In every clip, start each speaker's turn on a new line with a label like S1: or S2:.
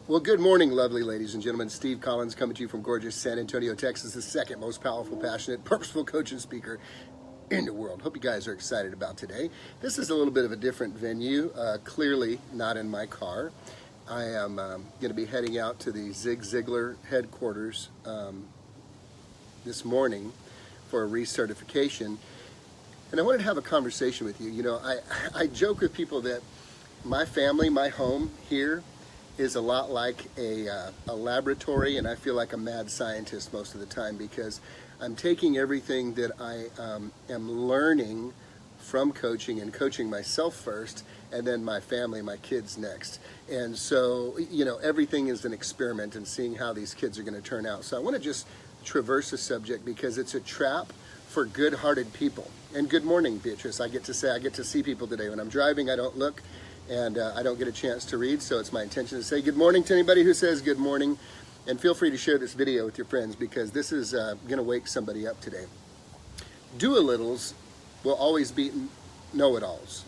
S1: Well, good morning, lovely ladies and gentlemen. Steve Collins coming to you from gorgeous San Antonio, Texas, the second most powerful, passionate, purposeful coach and speaker in the world. Hope you guys are excited about today. This is a little bit of a different venue, clearly not in my car. I am going to be heading out to the Zig Ziglar headquarters this morning for a recertification. And I wanted to have a conversation with you. You know, I joke with people that my family, my home here, is a lot like a laboratory, and I feel like a mad scientist most of the time because I'm taking everything that I am learning from coaching and coaching myself first, and then my family, my kids next. And so, you know, everything is an experiment and seeing how these kids are going to turn out. So I want to just traverse the subject because it's a trap for good-hearted people. And good morning, Beatrice. I get to see people today. When I'm driving, I don't look. And I don't get a chance to read, so it's my intention to say good morning to anybody who says good morning. And feel free to share this video with your friends because this is going to wake somebody up today. Do-a-littles will always beat know-it-alls.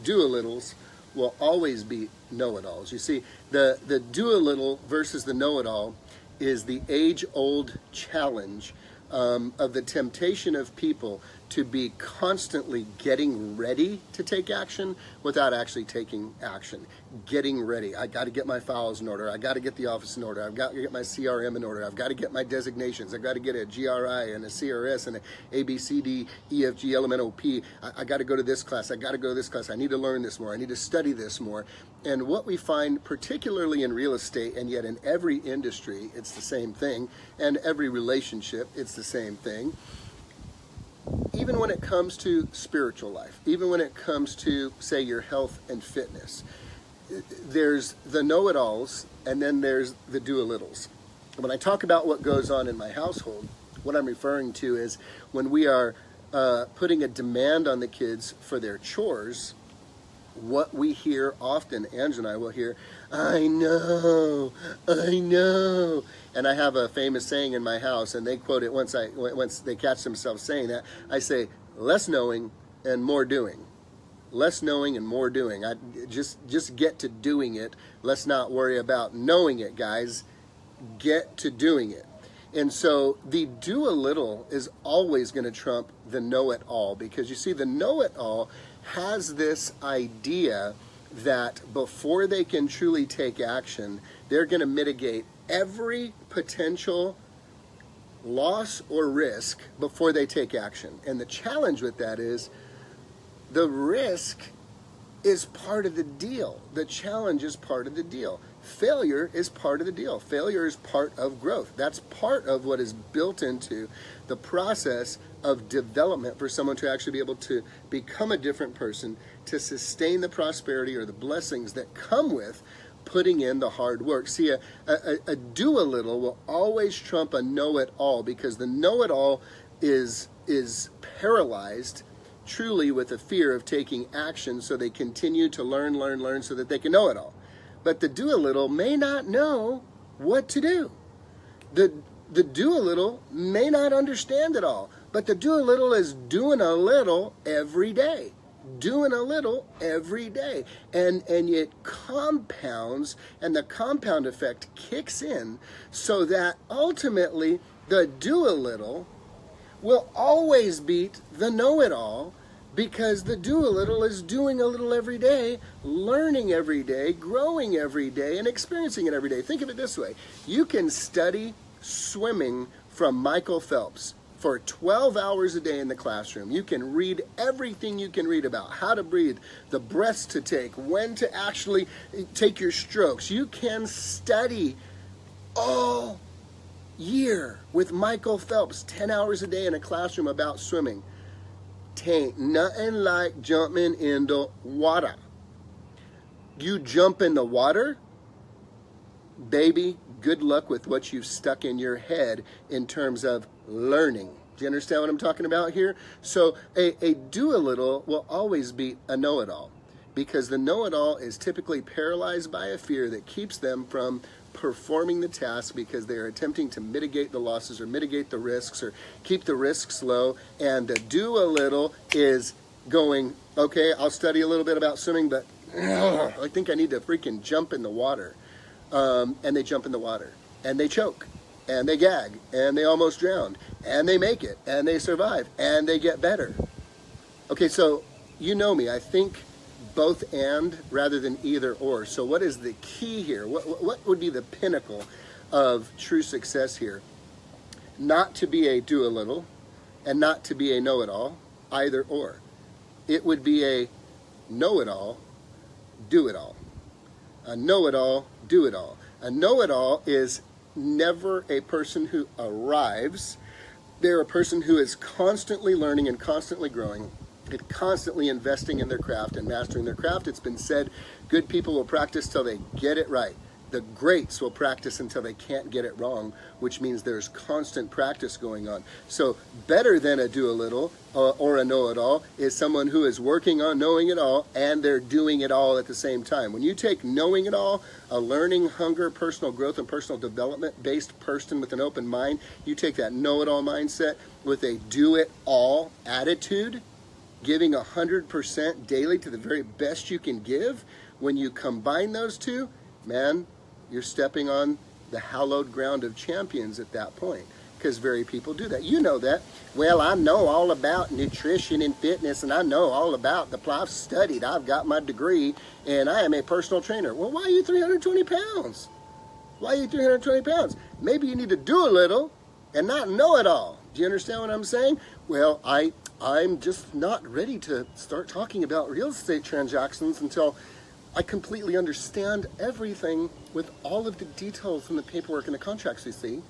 S1: Do-a-littles will always beat know-it-alls. You see, the do-a-little versus the know-it-all is the age-old challenge of the temptation of people to be constantly getting ready to take action without actually taking action. Getting ready. I got to get my files in order. I got to get the office in order. I've got to get my CRM in order. I've got to get my designations. I've got to get a GRI and a CRS and an ABCD, EFG, LMNOP. I got to go to this class. I got to go to this class. I need to learn this more. I need to study this more. And what we find, particularly in real estate, and yet in every industry, it's the same thing, and every relationship, it's the same thing. Even when it comes to spiritual life, even when it comes to, say, your health and fitness, there's the know-it-alls and then there's the do-a-littles. When I talk about what goes on in my household, what I'm referring to is when we are putting a demand on the kids for their chores, what we hear often, Angela and I will hear, I know. And I have a famous saying in my house, and they quote it once they catch themselves saying that. I say, less knowing and more doing. Less knowing and more doing. I just get to doing it. Let's not worry about knowing it, guys. Get to doing it. And so the do-a-little is always going to trump the know-it-all, because you see, the know-it-all has this idea that before they can truly take action, they're going to mitigate every potential loss or risk before they take action. And the challenge with that is the risk is part of the deal. The challenge is part of the deal. Failure is part of the deal. Failure is part of growth. That's part of what is built into the process of development for someone to actually be able to become a different person, to sustain the prosperity or the blessings that come with putting in the hard work. See, a do-a-little will always trump a know-it-all, because the know-it-all is paralyzed truly with the fear of taking action, so they continue to learn so that they can know it all. But the do-a-little may not know what to do. The do-a-little may not understand it all, but the do-a-little is doing a little every day. Doing a little every day. And it compounds, and the compound effect kicks in, so that ultimately the do-a-little will always beat the know-it-all, because the do-a-little is doing a little every day, learning every day, growing every day, and experiencing it every day. Think of it this way. You can study swimming from Michael Phelps for 12 hours a day in the classroom. You can read everything you can read about how to breathe, the breaths to take, when to actually take your strokes. You can study all year with Michael Phelps, 10 hours a day in a classroom about swimming. Tain't nothing like jumping in the water. You jump in the water, baby, good luck with what you've stuck in your head in terms of learning. Do you understand what I'm talking about here? So a do-a-little will always beat a know-it-all, because the know-it-all is typically paralyzed by a fear that keeps them from performing the task, because they're attempting to mitigate the losses or mitigate the risks or keep the risks low. And the do-a-little is going, okay, I'll study a little bit about swimming, but I think I need to freaking jump in the water. and they jump in the water, and they choke, and they gag, and they almost drown, and they make it, and they survive, and they get better. Okay, so you know me. I think both and rather than either or. So what is the key here? What would be the pinnacle of true success here? Not to be a do-a-little and not to be a know-it-all, either or. It would be a know-it-all, do-it-all. A know-it-all, do-it-all. A know-it-all is never a person who arrives. They're a person who is constantly learning and constantly growing, and constantly investing in their craft and mastering their craft. It's been said, good people will practice till they get it right. The greats will practice until they can't get it wrong, which means there's constant practice going on. So better than a do-a-little or a know-it-all is someone who is working on knowing it all and they're doing it all at the same time. When you take knowing it all, a learning, hunger, personal growth, and personal development based person with an open mind, you take that know-it-all mindset with a do-it-all attitude, giving 100% daily to the very best you can give. When you combine those two, man, you're stepping on the hallowed ground of champions at that point, because very people do that. You know that. Well, I know all about nutrition and fitness, and I know all about I've studied, I've got my degree, and I am a personal trainer. Well, why are you 320 pounds? Why are you 320 pounds? Maybe you need to do a little and not know it all. Do you understand what I'm saying? Well, I'm just not ready to start talking about real estate transactions until I completely understand everything with all of the details and the paperwork and the contracts you see.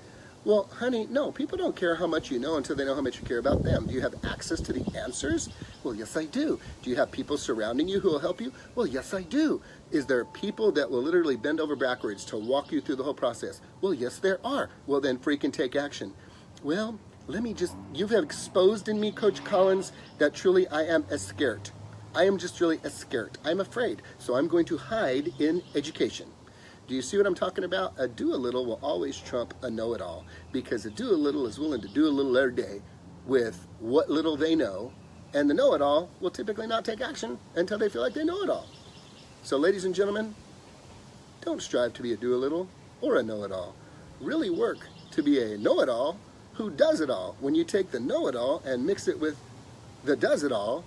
S1: Well, honey, no, people don't care how much you know until they know how much you care about them. Do you have access to the answers? Well, yes, I do. Do you have people surrounding you who will help you? Well, yes, I do. Is there people that will literally bend over backwards to walk you through the whole process? Well, yes, there are. Well, then freaking take action. Well, you have exposed in me, Coach Collins, that truly I am scared. I am just really scared. I'm afraid. So I'm going to hide in education. Do you see what I'm talking about? A do-a-little will always trump a know-it-all, because a do-a-little is willing to do a little every day with what little they know, and the know-it-all will typically not take action until they feel like they know it all. So ladies and gentlemen, don't strive to be a do-a-little or a know-it-all. Really work to be a know-it-all who does it all. When you take the know-it-all and mix it with the does-it-all,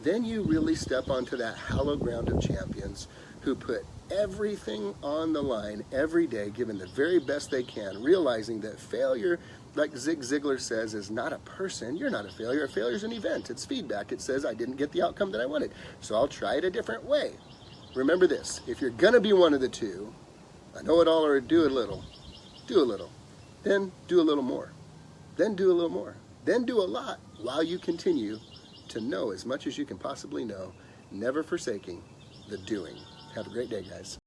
S1: then you really step onto that hallowed ground of champions who put everything on the line every day, giving the very best they can, realizing that failure, like Zig Ziglar says, is not a person. You're not a failure. A failure is an event. It's feedback. It says, I didn't get the outcome that I wanted, so I'll try it a different way. Remember this, if you're going to be one of the two, a know-it-all or a do-a-little, then do a little more, then do a little more, then do a lot while you continue to know as much as you can possibly know, never forsaking the doing. Have a great day, guys.